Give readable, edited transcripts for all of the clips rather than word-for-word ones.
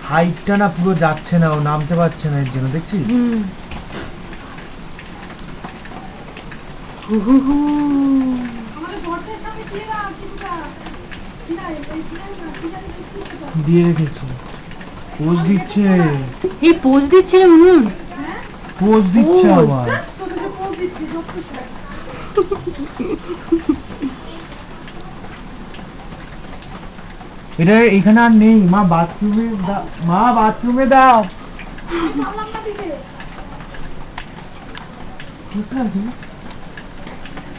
হাইটটা না পুরো যাচ্ছে না, ও নামতে পারছে না এর জন্য, দেখছিস? দিয়ে রেখেছি, পোজ দিচ্ছে। এই পোজ দিচ্ছে না মনুন, পোজ দিচ্ছে আবার। এটা এখানে আর নেই মা, বাথরুমে মা, বাথরুমে দাও।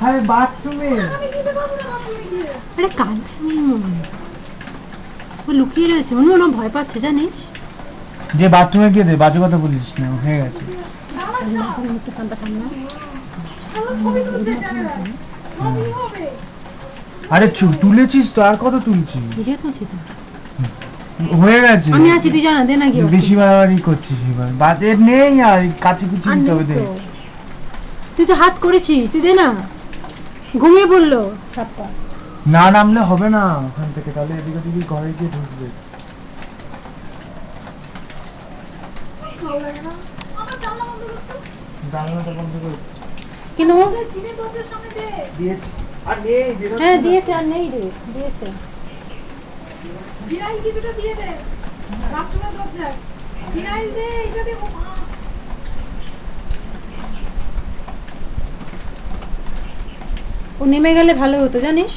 আরে বাথরুমে। আরে কাঁদছে মনুন, ও লুকিয়ে রয়েছে মনুন, ও ভয় পাচ্ছে জানিস। যে বাথরুমে গিয়ে দে, বাজে কথা বলিস না, হয়ে গেছে। আরে তুলেছিস তো, আর কত তুলছিস? হয়ে গেছে, আমি আছি, তুই জানা দে না, গিয়ে বেশি বাড়াবাড়ি করছিস এবার, বাজে নেই আর কাছে কুচি দিতে হবে। দে, তুই তো হাত করেছিস, তুই দে না। ঘুমিয়ে পড়লো সাপটা। না নামলে হবে না ওখান থেকে, তাহলে এদিকে যদি ঘরে গিয়ে ঢুকবে। জানলাটা বন্ধ করে কিন্তু দিয়েছি, আর নেই, হ্যাঁ দিয়েছে, আর নেই রে, দিয়েছে। ও নেমে গেলে ভালো হতো জানিস,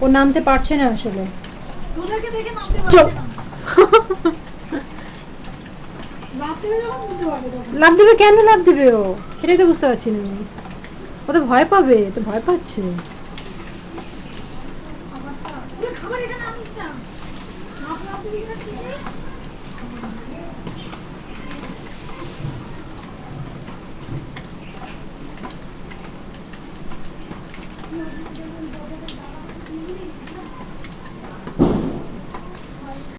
ও নামতে পারছে না আসলে। লাভ দিবে কেন, লাভ দিবে ও, সেটাই তো বুঝতে পারছি না আমি। ও তো ভয় পাবে, তো ভয় পাচ্ছে।